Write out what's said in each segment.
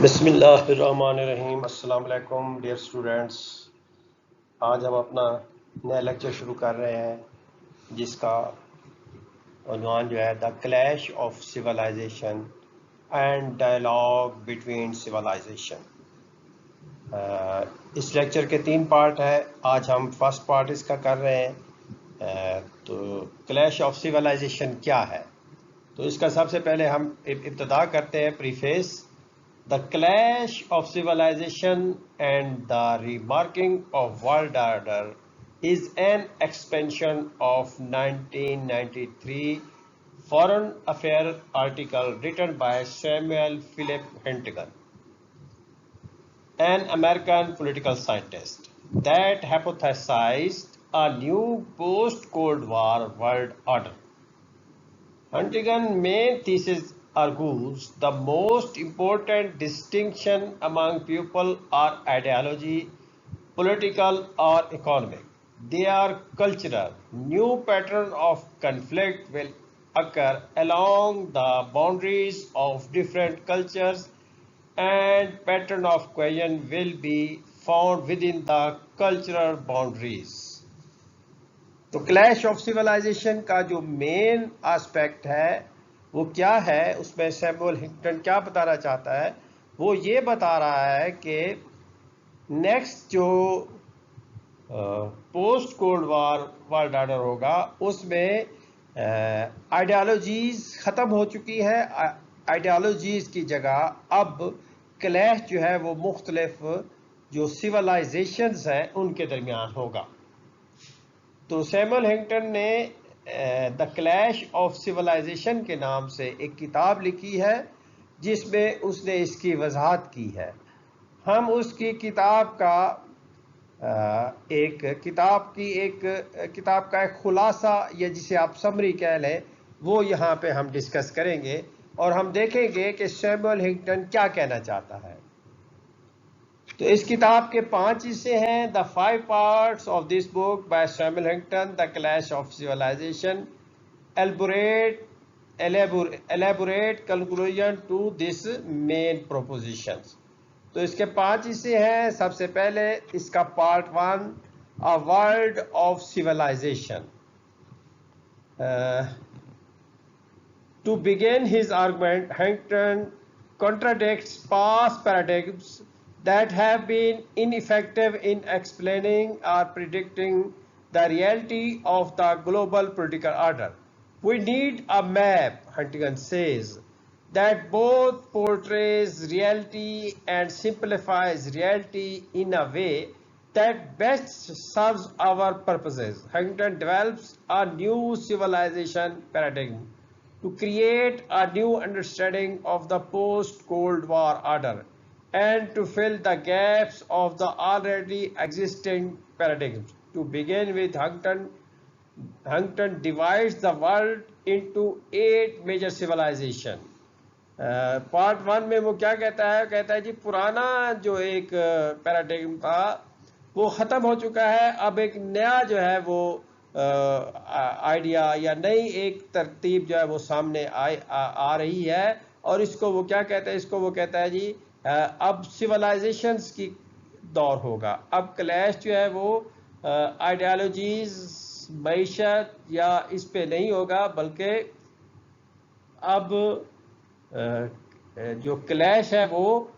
बिस्मिल्लाहिर्रहमानिर्रहीम। अस्सलाम वालेकुम डियर स्टूडेंट्स। आज हम अपना नया लेक्चर शुरू कर रहे हैं जिसका उन्वान जो है the clash of civilization and dialogue between civilization. इस लेक्चर के 3 पार्ट है। आज हम फर्स्ट पार्ट इसका कर रहे हैं। तो क्लैश ऑफ सिविलाइजेशन क्या है, तो इसका सबसे पहले हम इब्तिदा करते हैं preface. The clash of civilization and the remarking of world order is an expansion of 1993 Foreign Affairs article written by Samuel Philip Huntington, an American political scientist, that hypothesized a new post-Cold War world order. Huntington's main thesis argues the most important distinction among people are ideology, political or economic. They are cultural. New pattern of conflict will occur along the boundaries of different cultures, and pattern of cohesion will be found within the cultural boundaries. तो clash of civilisation का जो main aspect है वो क्या है, उसमें Samuel Hinton क्या बताना चाहता है, वो ये बता रहा है कि नेक्स्ट जो post cold war world order होगा उसमें आइडियोलॉजीज ख़त्म हो चुकी है। आइडियोलॉजीज की जगह अब क्लैश जो है वो मुख्तलिफ जो सिविलाइजेशंस हैं उनके दरमियान होगा। तो सैमुअल हिंटन ने द क्लैश ऑफ सिविलाइजेशन के नाम से एक किताब लिखी है जिसमें उसने इसकी वजाहत की है। हम उसकी किताब का एक खुलासा या जिसे आप समरी कह लें वो यहाँ पे हम डिस्कस करेंगे और हम देखेंगे कि सैमुअल हिंटन क्या कहना चाहता है। तो इस किताब के 5 हिस्से हैं। The 5 parts of this book by Samuel Hinton, the clash of civilization, elaborate conclusion to this main propositions। तो इसके 5 हिस्से हैं। सबसे पहले इसका part 1, a world of civilization. To begin his argument, Huntington contradicts past paradigms that have been ineffective in explaining or predicting the reality of the global political order. We need a map, Huntington says, that both portrays reality and simplifies reality in a way that best serves our purposes. Huntington develops a new civilization paradigm to create a new understanding of the post-Cold War order and to fill the gaps of the already existing paradigms. To begin with, Huntington divides the world into 8 major civilizations. Part 1 में वो क्या कहता है जी पुराना जो एक paradigm था वो ख़त्म हो चुका है। अब एक नया जो है वो आइडिया या नई एक तरतीब जो है वो सामने आ रही है और इसको वो क्या कहता है, इसको वो कहता है जी अब सिविलाइजेशंस की दौर होगा। अब क्लैश जो है वो आइडियोलॉजीज, मईशत या इस पे नहीं होगा, बल्कि अब जो क्लैश है वो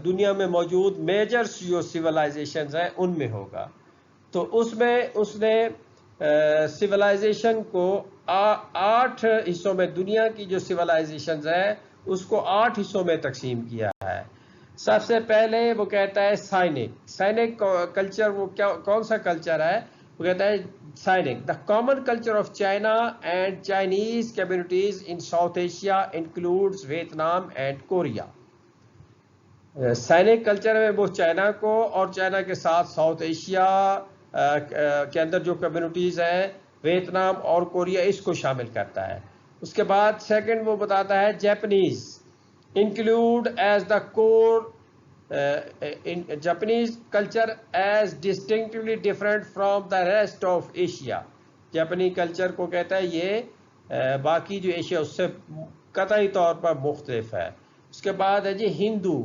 दुनिया में मौजूद मेजर जो सिविलाइजेशंस हैं उनमें होगा। तो उसमें उसने सिविलाइजेशन को 8 हिस्सों में, दुनिया की जो सिविलाइजेशंस हैं उसको 8 हिस्सों में तकसीम किया है। सबसे पहले वो कहता है साइनिक कल्चर। वो क्या, कौन सा कल्चर है? वो कहता है sinic, the common culture of China and Chinese communities in South Asia includes Vietnam and Korea. Sinic culture में वो चाइना को और चाइना के साथ साउथ एशिया के अंदर जो कम्युनिटीज़ हैं, वियतनाम और कोरिया, इसको शामिल करता है। उसके बाद सेकंड वो बताता है Japanese include as the core Japanese culture as distinctively different from the rest of Asia. जापानी कल्चर को कहता है ये बाकी जो एशिया उससे कतई तौर पर मुख्तलिफ है। उसके बाद है जी Hindu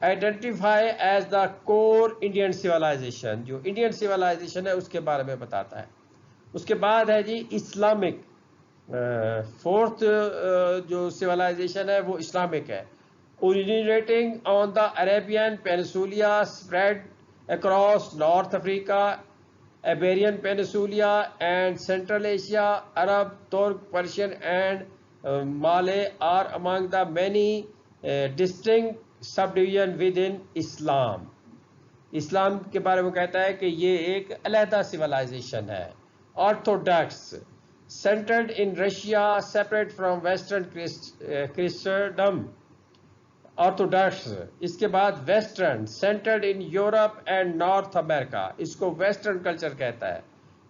identify as the core Indian civilization, जो इंडियन सिविलाइजेशन है उसके बारे में बताता है। उसके बाद है जी इस्लामिक, फोर्थ जो सिविलाइजेशन है वो इस्लामिक है। Originating on the Arabian peninsula, spread across North Africa, Iberian Peninsula and Central Asia. Arab, Turk, Persian and Malay are among the many distinct subdivision within Islam. इस्लाम के बारे में कहता है कि ये एक अलहदा सिविलाइजेशन है। Orthodox, centred in Russia, separate from Western Christendom. Orthodox, इसके बाद Western, centred in Europe and North America, इसको वेस्टर्न कल्चर कहता है।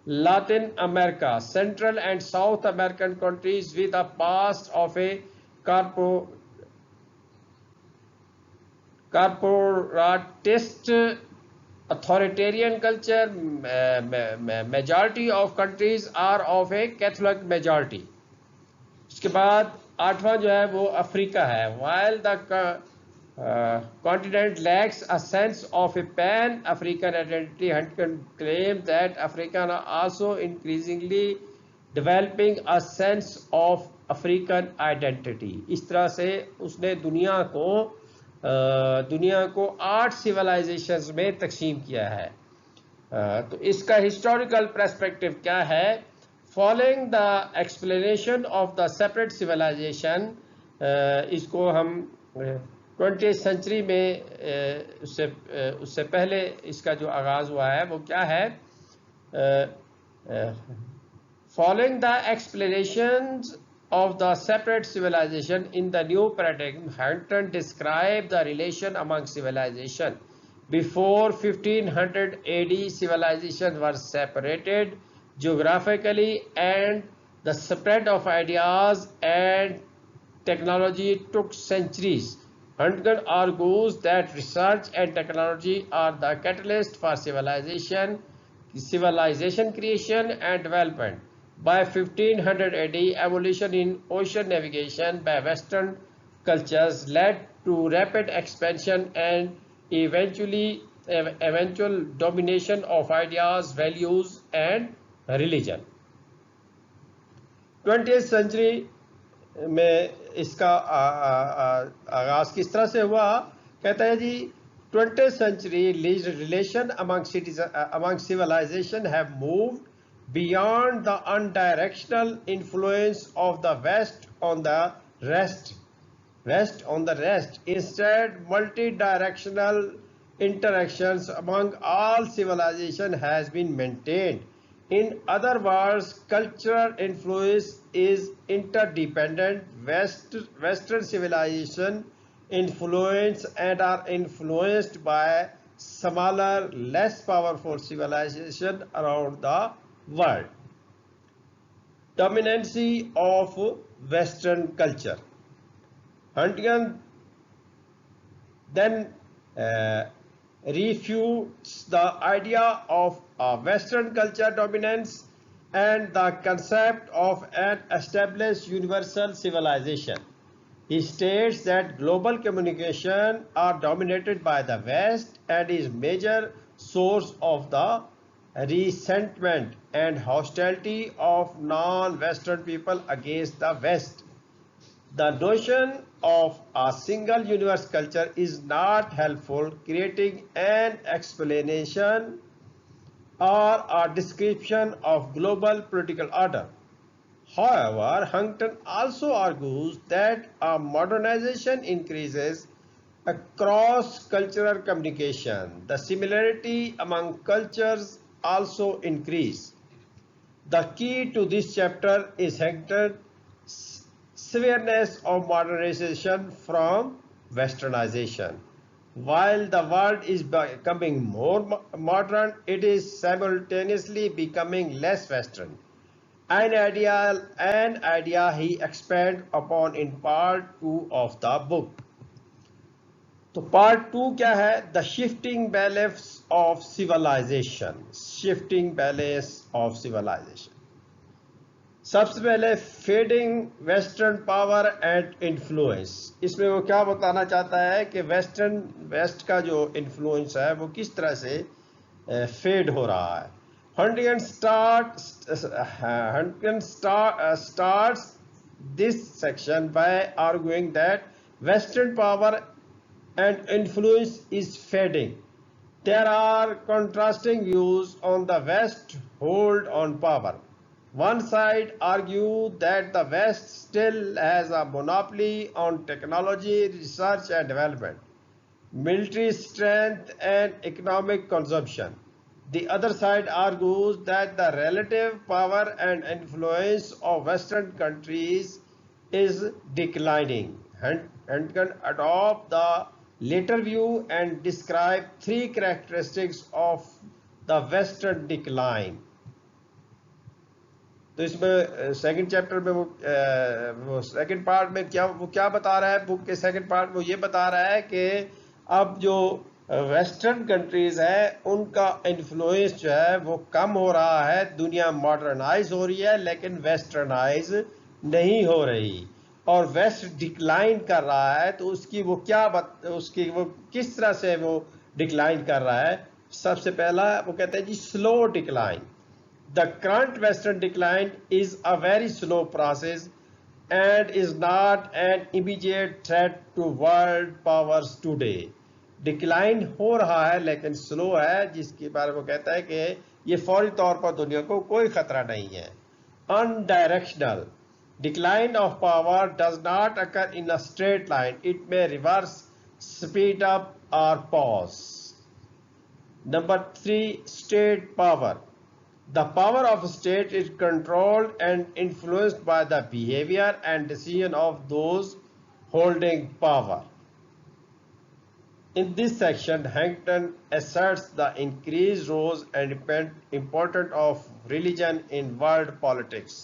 Latin America, central and South American countries with a past of a corporatist authoritarian culture, majority of countries are of a Catholic majority. उसके बाद आठवां जो है वो Africa है। While the continent lacks a sense of a pan-African identity, Huntington claimed that Africans are also increasingly developing a sense of African identity. इस तरह से उसने दुनिया को 8 सिविलाइजेशंस में तकसीम किया है। तो इसका हिस्टोरिकल पर्सपेक्टिव क्या है? Following the explanation of the separate civilization, इसको हम 20th सेंचुरी में उससे पहले इसका जो आगाज़ हुआ है वो क्या है? Following the explanation of the separate civilization in the new paradigm, Huntington described the relation among civilization. Before 1500 AD, civilizations were separated geographically and the spread of ideas and technology took centuries. Huntington argues that research and technology are the catalyst for civilization creation and development. By 1500 AD, evolution in ocean navigation by Western cultures led to rapid expansion and eventual domination of ideas, values, and religion. 20th century में इसका आगाज किस तरह से हुआ? कहता है जी 20th century relation among civilization have moved beyond the unidirectional influence of the West on the rest. Instead, multi-directional interactions among all civilization has been maintained. In other words, cultural influence is interdependent. Western civilization influence and are influenced by smaller, less powerful civilization around the world. Dominancy of Western culture. Huntington then refutes the idea of Western culture dominance and the concept of an established universal civilization. He states that global communication are dominated by the West and is major source of the resentment and hostility of non-Western people against the West. The notion of a single universe culture is not helpful, creating an explanation or a description of global political order. However, Huntington also argues that a modernization increases across cultural communication. The similarity among cultures also increase. The key to this chapter is Huntington's severeness of modernization from westernization. While the world is becoming more modern, it is simultaneously becoming less Western. An idea he expands upon in part 2 of the book. तो part 2 क्या है? The shifting balance of civilization. सबसे पहले fading western power and influence. इसमें वो क्या बताना चाहता है कि वेस्ट का जो इन्फ्लुएंस है वो किस तरह से फेड हो रहा है। Huntington starts this section by arguing that Western power and influence is fading. There are contrasting views on the West's hold on power. One side argues that the West still has a monopoly on technology, research and development, military strength and economic consumption. The other side argues that the relative power and influence of Western countries is declining. Huntington adopt the latter view and describe three characteristics of the Western decline. तो इसमें second chapter में वो second part में क्या बता रहा है, book के सेकंड पार्ट में वो ये बता रहा है कि अब जो वेस्टर्न कंट्रीज है उनका इन्फ्लुएंस जो है वो कम हो रहा है, दुनिया मॉडर्नाइज हो रही है लेकिन वेस्टर्नाइज नहीं हो रही, और वेस्ट डिक्लाइन कर रहा है। तो उसकी वो वो किस तरह से वो डिक्लाइन कर रहा है। सबसे पहला वो कहते हैं जी slow decline. The current Western decline is a very slow process and is not an immediate threat to world powers today. Decline हो रहा है लेकिन स्लो है, जिसके बारे में वो कहता है कि ये फौरी तौर पर दुनिया को कोई खतरा नहीं है। Undirectional decline of power does not occur in a straight line. It may reverse, speed up or pause. Number 3, state power. The power of state is controlled and influenced by the behavior and decision of those holding power. In this section, Huntington asserts the increased role and importance of religion in world politics.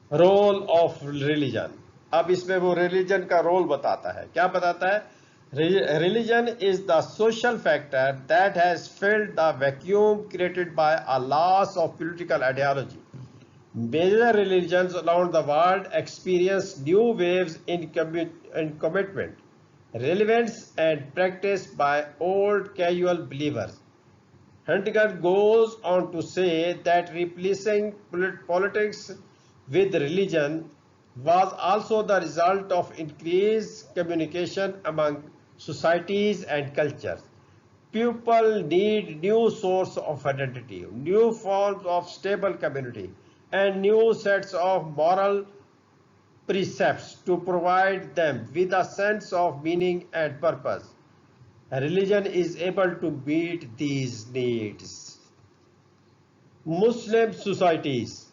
Role of religion. अब इसमें वो religion का role बताता है। क्या बताता है? Religion is the social factor that has filled the vacuum created by a loss of political ideology. Major religions around the world experience new waves in commitment, relevance, and practice by old casual believers. Huntington goes on to say that replacing politics with religion was also the result of increased communication among societies and cultures. People need new source of identity, new forms of stable community, and new sets of moral precepts to provide them with a sense of meaning and purpose. Religion is able to meet these needs. Muslim societies,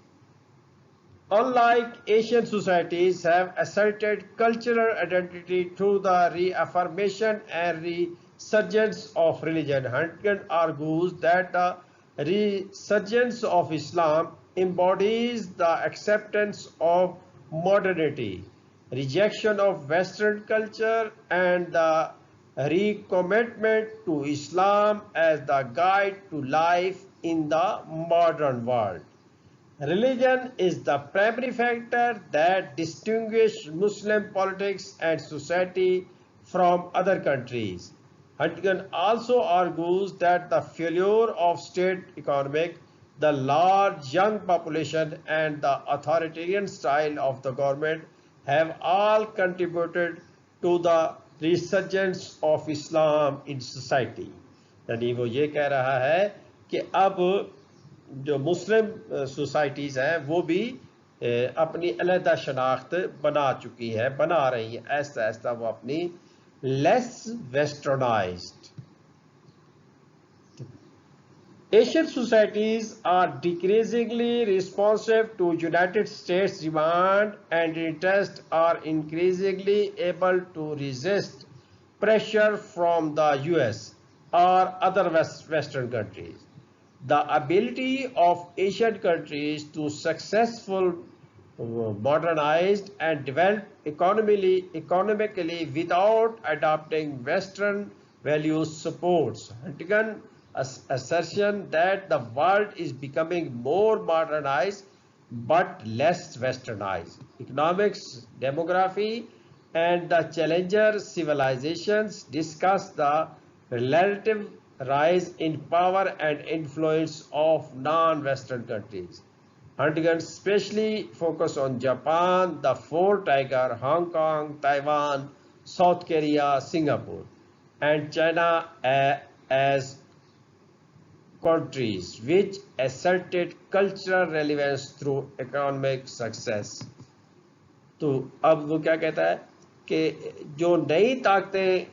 unlike Asian societies, have asserted cultural identity through the reaffirmation and resurgence of religion. Huntington argues that the resurgence of Islam embodies the acceptance of modernity, rejection of Western culture, and the recommitment to Islam as the guide to life in the modern world. Religion is the primary factor that distinguishes Muslim politics and society from other countries. Huntington also argues that the failure of state economic, the large young population, and the authoritarian style of the government have all contributed to the resurgence of Islam in society. यानी वो ये कह रहा है कि अब जो मुस्लिम societies हैं वो भी अपनी अलहदा शनाख्त बना चुकी है, बना रही हैं, ऐसा ऐसा वो अपनी less westernised. Asian societies are decreasingly responsive to United States demand and interest are increasingly able to resist pressure from the US or other Western countries. The ability of Asian countries to successfully modernize and develop economically without adopting Western values supports Huntington's assertion that the world is becoming more modernized but less westernized. Economics, demography, and the challenger civilizations discuss the relative rise in power and influence of non-Western countries. Huntington especially focus on Japan, the Four Tiger, Hong Kong, Taiwan, South Korea, Singapore, and China as countries which asserted cultural relevance through economic success. तो अब वो क्या कहता है कि जो नई ताकतें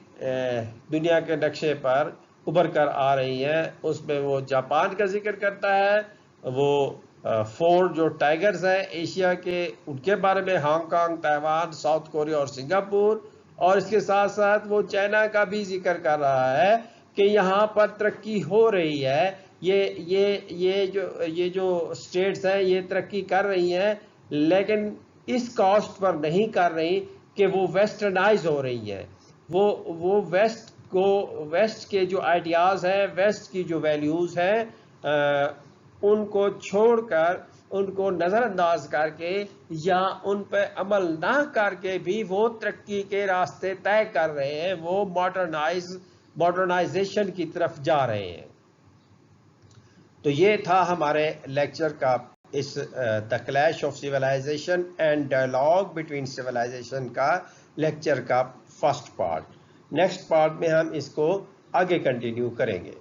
दुनिया के नक्शे पर उभर कर आ रही हैं उसमें वो जापान का जिक्र करता है, वो फोर जो टाइगर्स हैं एशिया के उनके बारे में, हांगकांग, ताइवान, साउथ कोरिया और सिंगापुर, और इसके साथ साथ वो चाइना का भी जिक्र कर रहा है कि यहाँ पर तरक्की हो रही है, ये जो स्टेट्स हैं ये तरक्की कर रही हैं, लेकिन इस कॉस्ट पर नहीं कर रही कि वो वेस्टर्नाइज हो रही हैं। वो वेस्ट के जो आइडियाज़ हैं, वेस्ट की जो वैल्यूज़ हैं, उनको छोड़कर, उनको नज़रअंदाज करके या उन पर अमल ना करके भी वो तरक्की के रास्ते तय कर रहे हैं, वो मॉडर्नाइजेशन की तरफ जा रहे हैं। तो ये था हमारे लेक्चर का इस the clash of civilization and dialogue between civilization का लेक्चर का फर्स्ट पार्ट। नेक्स्ट पार्ट में हम इसको आगे कंटिन्यू करेंगे।